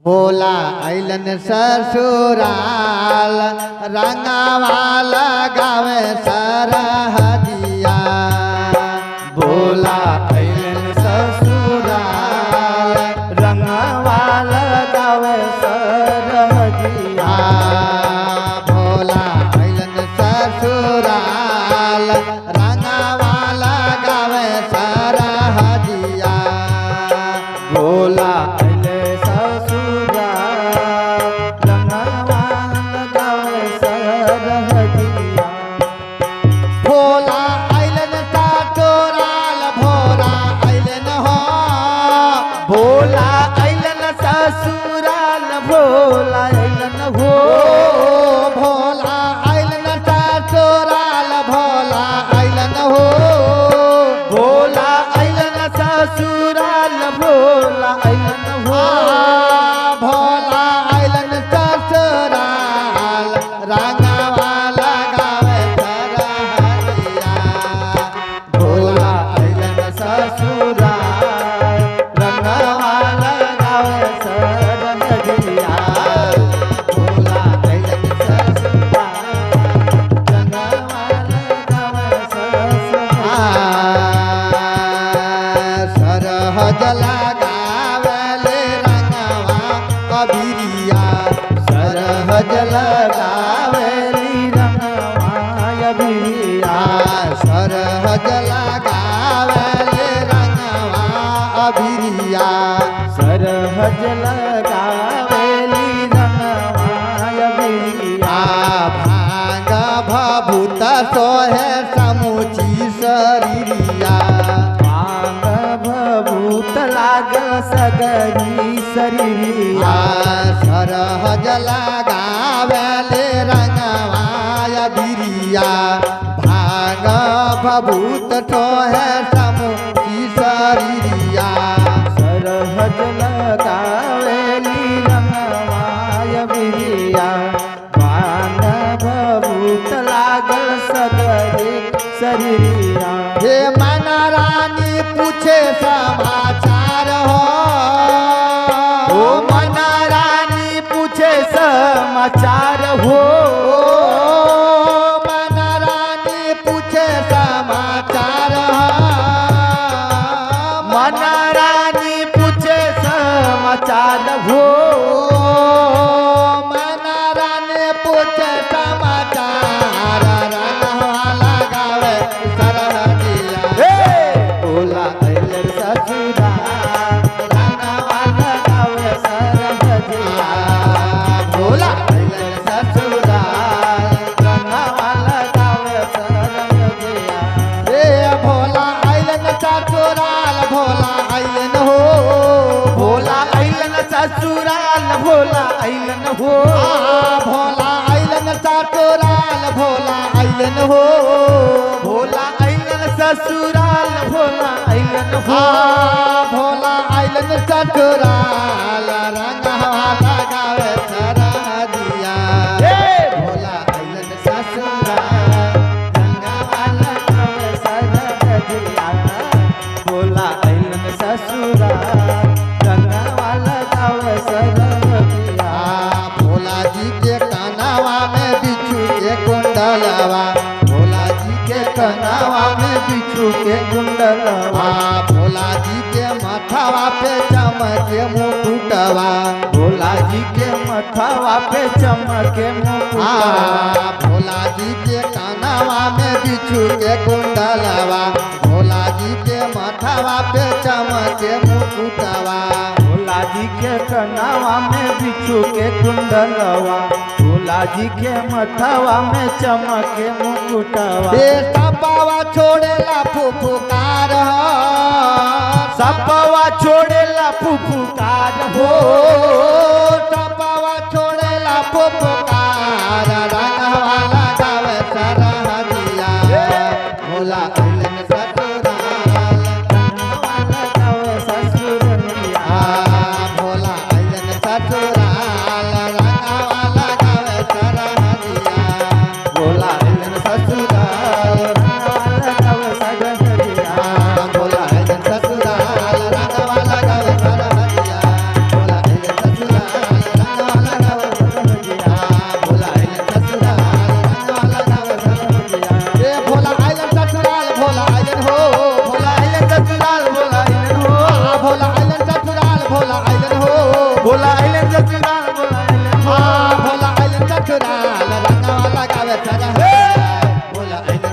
भोला अइलन ससुराल रंगावा लगावे सरहदिया। भोला अइलन ससुराल रंगवा लगावे सरहदिया। भोला अइलन ससुराल रंगावा लगावे सरहदिया। भोला अइले ससुराल रंगवा लगावे सरहदिया। भोला अइलन ससुराल भोला अइलन हो। भोला अइलन ससुराल भोला अइलन हो। भोला अइलन ससुराल भोला अइलन हो। भोला अइलन ससुराल भोला अइलन हो। भोला अइलन ससुराल रंगावा लगावे सरहदिया। भोला अइलन ससुराल रंगवा लगावे सरहदिया। भोला अइलन ससुराल रंगवा लगावे सरहदिया। सरहद लगावेले रंगवा अबिरिया। सरहद लगावेली रंगवा अबिरिया। सरहद लगावेले रंगवा अबिरिया। सरहद लगावेली रंगवा अबिरिया। भांग भभूत सोहे समुची शरीरिया। भांग भभूत लाग सगरी शरीरिया। सरहद लगावेले रंगवा अबिरिया। भांग भभूत सोहे समुची शरीरिया। सरहद लगावेली रंगवा अबिरिया। भांग भभूत लागल सगरी शरीरिया। हे मना रानी पूछे समाचार हो। ओ मना रानी पूछे समाचार हो। मना रानी पूछे समाचार हो। मना रानी पूछे समाचार हो। मना रानी पूछे समाचार रंगवा लगावे सरहदिया। हे भोला अइलन ससुराल रंगवा लगावे सरहदिया। भोला अइलन ससुराल रंगवा लगावे सरहदिया। हे भोला अइलन ससुराल भोला अइलन हो। भोला अइलन ससुराल भोला अइलन हो। भोला अइलन ससुराल भोला अइलन हो। भोला अइलन ससुराल भोला अइलन हो। भोला अइलन ससुराल रंगवा लगावे सरहदिया। हे भोला अइलन ससुराल रंगवा लगावे सरहदिया। भोला अइलन ससुराल रंगवा लगावे सरहदिया। भोला जी के कनवा में बिच्छू के कुंडलवा। भोला जी के कनवा में बिच्छू के कुंडलवा। भोला जी के माथावा पे चमके मुकुटवा। भोला जी के मथवा पे चमके मुकुटवा। भोला जी के कनवा में बिच्छू के कुंडलवा। भोला जी के माथावा पे चमके मुकुटवा। भोला जी के कनवा में बिच्छू के कुंडलवा। भोला जी के मथवा में चमके मुकुटवा। सपावा छोड़ेला फुफुकार हो। सपवा छोड़ेला फुफुकार हो। सपावा छोड़ेला फुफुकार रंगवा लगावे सरहदिया। भोला अइलन ससुराल रंगवा लगावे ससुरलिया। भोला अइलन ससुराल रंगवा लगावे सरहदिया। भोला अइलन ससुराल रंगवा लगावे सरहदिया। भोला अइलन ससुराल रंगवा लगावे सरहदिया। भोला अइलन ससुराल भोला आइले ससुराल भोला आइले भोला आइले ससुराल रंगवा लगावे सर भोला आइले